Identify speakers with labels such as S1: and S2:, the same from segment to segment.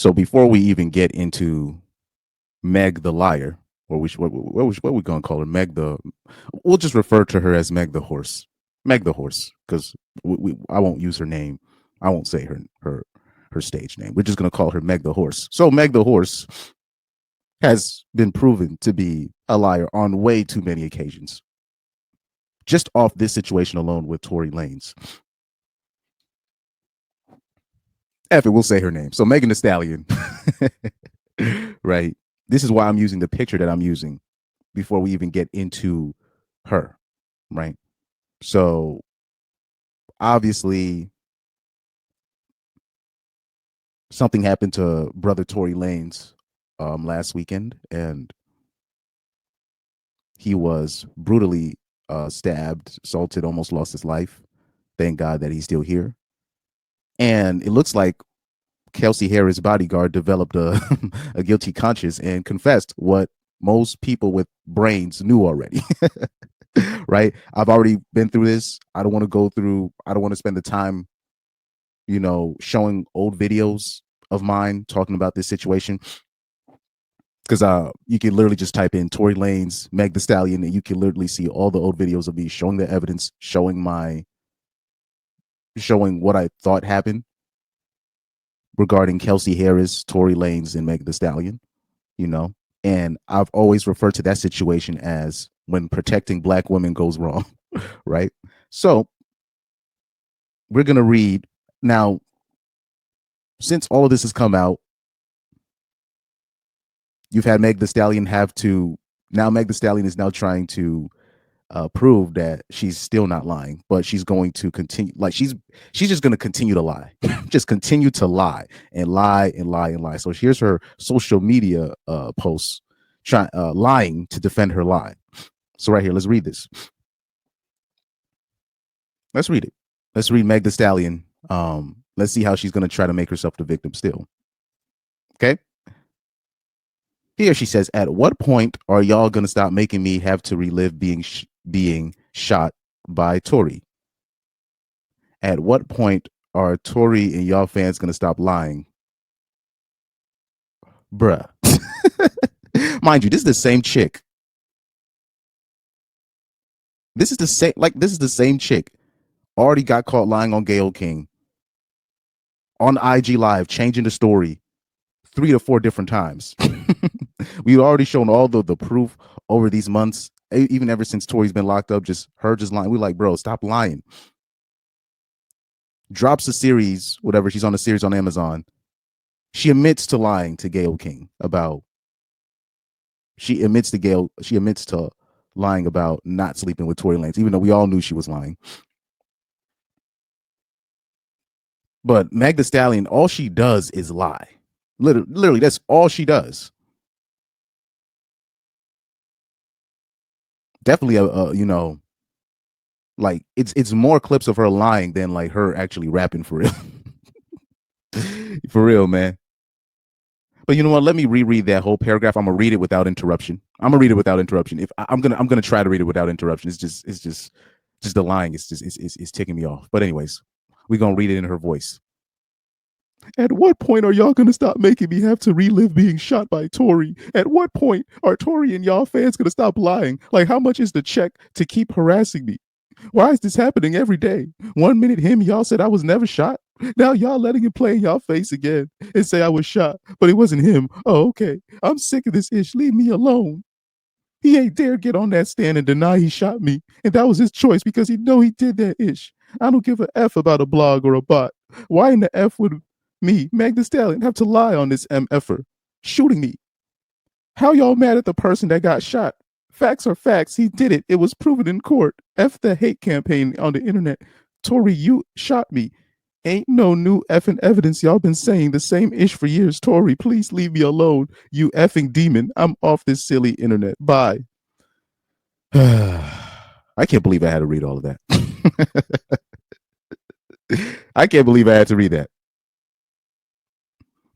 S1: So before we even get into Meg the liar, or what we gonna call her? Meg the. We'll just refer to her as Meg the horse. Meg the horse, because I won't use her name. I won't say her stage name. We're just gonna call her Meg the horse. So Meg the horse has been proven to be a liar on way too many occasions. Just off this situation alone with Tory Lanez. F it, we'll say her name. So Megan Thee Stallion, right? This is why I'm using the picture that I'm using before we even get into her, right? So obviously something happened to brother Tory Lanez last weekend, and he was brutally stabbed, assaulted, almost lost his life. Thank God that he's still here. And it looks like Kelsey Harris' bodyguard developed a guilty conscience and confessed what most people with brains knew already. Right? I've already been through this. I don't want to spend the time, showing old videos of mine talking about this situation. Because you can literally just type in Tory Lanez, Meg Thee Stallion, and you can literally see all the old videos of me showing the evidence, showing what I thought happened regarding Kelsey Harris, Tory Lanez, and Meg Thee Stallion, and I've always referred to that situation as when protecting Black women goes wrong, right? So we're going to read now, since all of this has come out, you've had Meg Thee Stallion Meg Thee Stallion is now trying to prove that she's still not lying, but she's going to continue, like she's just going to continue to lie, just continue to lie and lie and lie and lie. So here's her social media posts lying to defend her lie. So right here, let's read this. Let's read it. Let's read Meg Thee Stallion. Let's see how she's going to try to make herself the victim still. Okay. Here she says, "At what point are y'all going to stop making me have to relive being shot by Tory? At what point are Tory and y'all fans going to stop lying? Bruh." Mind you, this is the same chick. This is the same chick. Already got caught lying on Gayle King on IG Live, changing the story 3 to 4 different times. We've already shown all the proof over these months, even ever since Tory's been locked up, just lying. We're like, bro, stop lying. Drops a series, whatever, she's on a series on Amazon. She admits to lying to Gayle King she admits to lying about not sleeping with Tory Lanez, even though we all knew she was lying. But Meg Thee Stallion, all she does is lie. Literally, that's all she does. Definitely like it's more clips of her lying than like her actually rapping for real. For real, man. But you know what? Let me reread that whole paragraph. I'm gonna read it without interruption. If I'm gonna try to read it without interruption. It's just the lying. It's ticking me off. But anyways, we're gonna read it in her voice. "At what point are y'all going to stop making me have to relive being shot by Tory? At what point are Tory and y'all fans going to stop lying? Like, how much is the check to keep harassing me? Why is this happening every day? 1 minute y'all said I was never shot. Now y'all letting it play in y'all face again and say I was shot, but it wasn't him. Oh, okay. I'm sick of this ish. Leave me alone. He ain't dare get on that stand and deny he shot me. And that was his choice because he know he did that ish. I don't give a F about a blog or a bot. Why in the F would me, Meg Thee Stallion, have to lie on this MFer shooting me? How y'all mad at the person that got shot? Facts are facts. He did it. It was proven in court. F the hate campaign on the internet. Tory, you shot me. Ain't no new effing evidence. Y'all been saying the same ish for years. Tory, please leave me alone. You effing demon. I'm off this silly internet. Bye." I can't believe I had to read all of that. I can't believe I had to read that.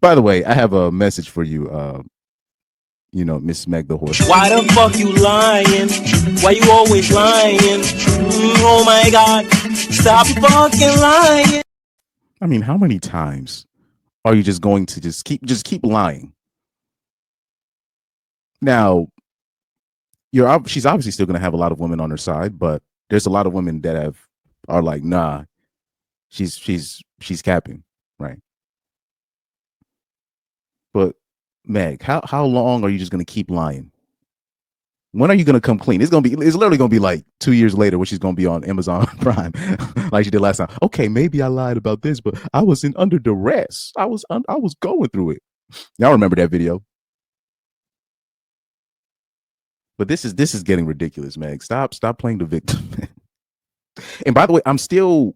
S1: By the way, I have a message for you, Miss Meg the horse.
S2: "Why the fuck you lying? Why you always lying? Oh my God, stop fucking lying."
S1: I mean, how many times Or are you just going to just keep lying? Now, she's obviously still going to have a lot of women on her side, but there's a lot of women that are like, nah, she's capping, right? But Meg, how long are you just going to keep lying? When are you gonna come clean? It's literally gonna be like 2 years later when she's gonna be on Amazon Prime, like she did last time. Okay, maybe I lied about this, but I was under duress. I was going through it. Y'all remember that video? But this is getting ridiculous, Meg. Stop playing the victim. And by the way, I'm still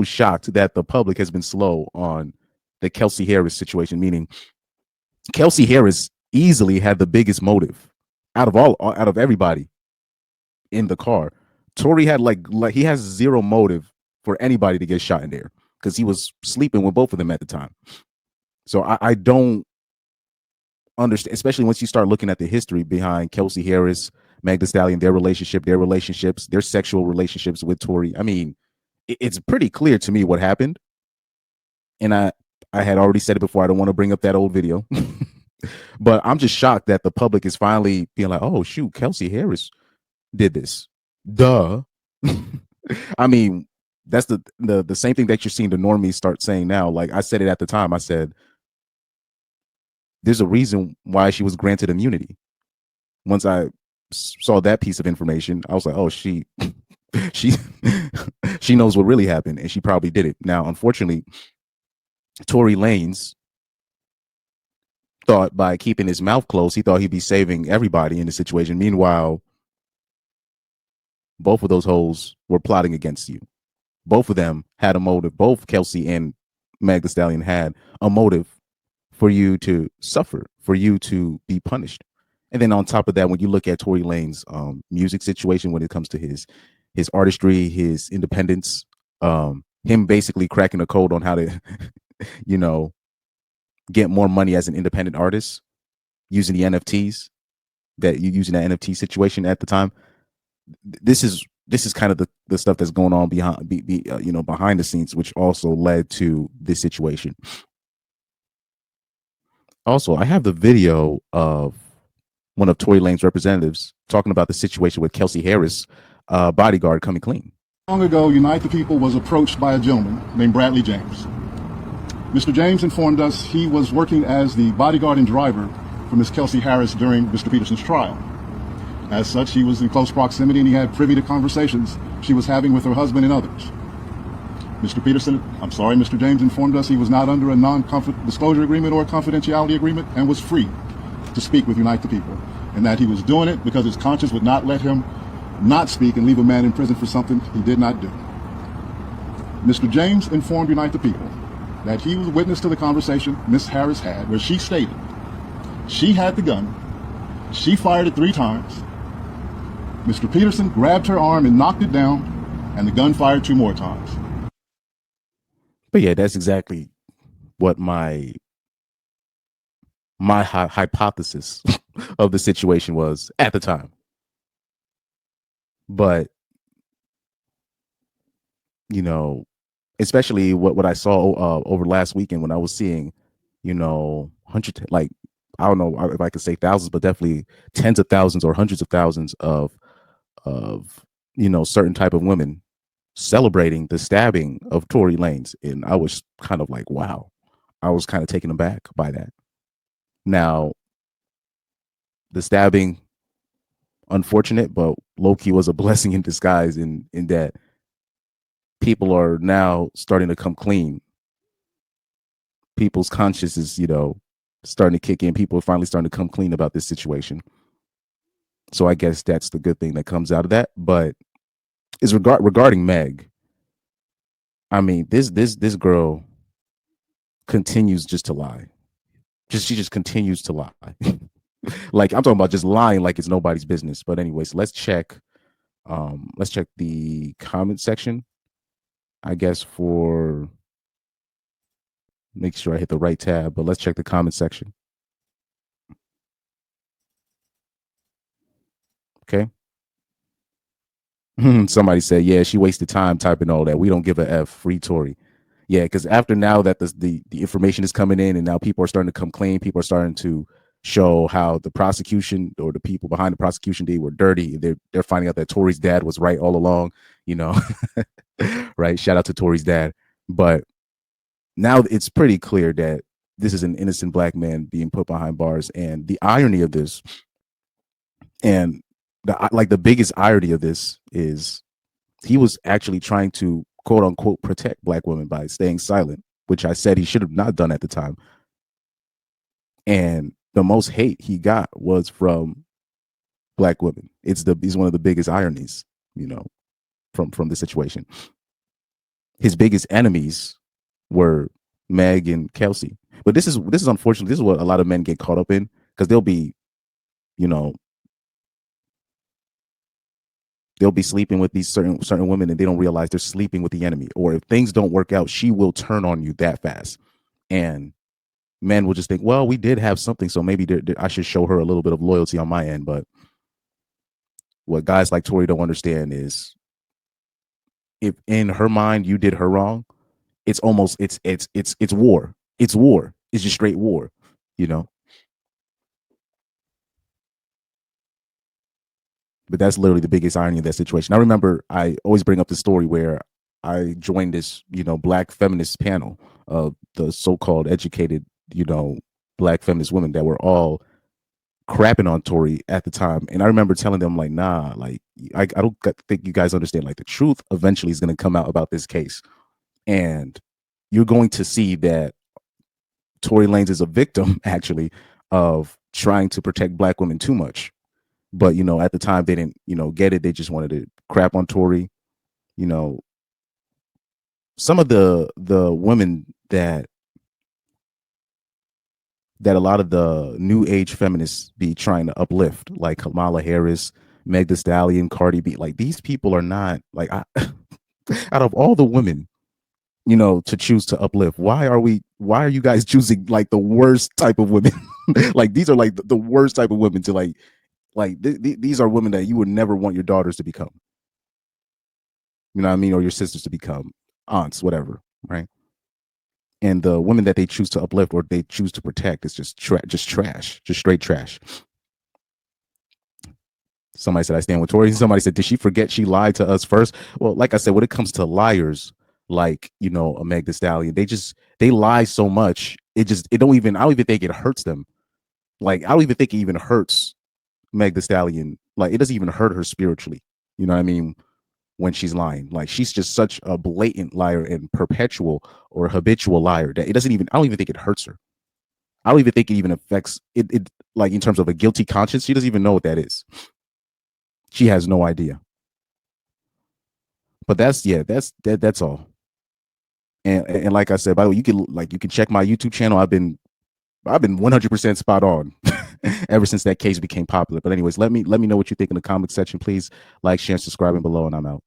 S1: shocked that the public has been slow on the Kelsey Harris situation. Meaning, Kelsey Harris easily had the biggest motive out of everybody in the car. Tory had like he has zero motive for anybody to get shot in there because he was sleeping with both of them at the time. So I don't understand, especially once you start looking at the history behind Kelsey Harris, Meg Thee Stallion, their relationships, their sexual relationships with Tory. I mean, it's pretty clear to me what happened. And I had already said it before. I don't want to bring up that old video, but I'm just shocked that the public is finally being like, "Oh shoot, Kelsey Harris did this." Duh. I mean, that's the same thing that you're seeing the normies start saying now. Like I said it at the time. I said there's a reason why she was granted immunity. Once I saw that piece of information, I was like, oh, she she knows what really happened, and she probably did it. Now, unfortunately, Tory Lanez thought by keeping his mouth closed, he thought he'd be saving everybody in the situation. Meanwhile, both of those hoes were plotting against you. Both of them had a motive. Both Kelsey and Meg Thee Stallion had a motive for you to suffer, for you to be punished. And then on top of that, when you look at Tory Lanez's music situation, when it comes to his artistry, his independence, him basically cracking a code on how to, you know, get more money as an independent artist using the NFTs that you using that NFT situation at the time. This is kind of the stuff that's going on behind the scenes, which also led to this situation. Also, I have the video of one of Tory Lanez's representatives talking about the situation with Kelsey Harris, bodyguard coming clean.
S3: Long ago, Unite the People was approached by a gentleman named Bradley James. Mr. James informed us he was working as the bodyguard and driver for Ms. Kelsey Harris during Mr. Peterson's trial. As such, he was in close proximity and he had privy to conversations she was having with her husband and others. Mr. James informed us he was not under a non-disclosure agreement or a confidentiality agreement and was free to speak with Unite the People, and that he was doing it because his conscience would not let him not speak and leave a man in prison for something he did not do. Mr. James informed Unite the People that he was witness to the conversation Ms. Harris had, where she stated she had the gun, she fired it 3 times, Mr. Peterson grabbed her arm and knocked it down, and the gun fired 2 more times.
S1: But yeah, that's exactly what my hypothesis of the situation was at the time. But especially what I saw over last weekend when I was seeing, hundreds, like, I don't know if I could say thousands, but definitely tens of thousands or hundreds of thousands of certain type of women celebrating the stabbing of Tory Lanez. And I was kind of like, wow, I was kind of taken aback by that. Now, the stabbing, unfortunate, but low-key was a blessing in disguise in that people are now starting to come clean. People's conscience is, starting to kick in. People are finally starting to come clean about this situation. So I guess that's the good thing that comes out of that. But is regarding Meg, I mean, this girl continues just to lie. She just continues to lie. Like, I'm talking about just lying like it's nobody's business. But anyways, let's check the comment section, I guess, for make sure I hit the right tab, but let's check the comment section. Okay. Somebody said, yeah, she wasted time typing all that. We don't give a F. Free Tory. Yeah, because after now that the information is coming in, and now people are starting to come clean, people are starting to show how the prosecution or the people behind the prosecution they were dirty. They're finding out that Tory's dad was right all along. You know, right? Shout out to Tory's dad. But now it's pretty clear that this is an innocent black man being put behind bars, and the irony of this, and the biggest irony of this is he was actually trying to quote unquote protect black women by staying silent, which I said he should have not done at the time. And the most hate he got was from black women. He's one of the biggest ironies, you know, from the situation. His biggest enemies were Meg and Kelsey. But this is unfortunate. This is what a lot of men get caught up in, because you know, they'll be sleeping with these certain women and they don't realize they're sleeping with the enemy. Or if things don't work out, she will turn on you that fast. And men will just think, well, we did have something, so maybe I should show her a little bit of loyalty on my end. But what guys like Tory don't understand is, if in her mind you did her wrong, it's almost it's war. It's war. It's just straight war, you know. But that's literally the biggest irony of that situation. I remember I always bring up the story where I joined this, black feminist panel of the so-called educated, black feminist women that were all crapping on Tory at the time. And I remember telling them, like, nah, like, I don't think you guys understand, like, the truth eventually is going to come out about this case. And you're going to see that Tory Lanez is a victim, actually, of trying to protect black women too much. But, at the time they didn't, get it. They just wanted to crap on Tory. Some of the women that a lot of the new age feminists be trying to uplift, like Kamala Harris, Meg the Stallion, Cardi B, like, these people are not, like, out of all the women, to choose to uplift, why are you guys choosing, like, the worst type of women? Like, these are, like, the worst type of women to, these are women that you would never want your daughters to become. You know what I mean? Or your sisters to become, aunts, whatever, right? And the women that they choose to uplift or they choose to protect is just trash, just straight trash. Somebody said I stand with Tory. Somebody said, did she forget she lied to us first? Well, like I said, when it comes to liars, like, a Meg the Stallion, they lie so much. I don't even think it hurts them. Like, I don't even think it even hurts Meg the Stallion. Like, it doesn't even hurt her spiritually. You know what I mean? When she's lying, like, she's just such a blatant liar and perpetual or habitual liar that I don't even think it hurts her. I don't even think it even affects it, like, in terms of a guilty conscience. She doesn't even know what that is. She has no idea. But that's all. And like I said, by the way, you can check my YouTube channel. I've been 100% spot on ever since that case became popular. But anyways, let me know what you think in the comment section, please. Like, share, and subscribe below, and I'm out.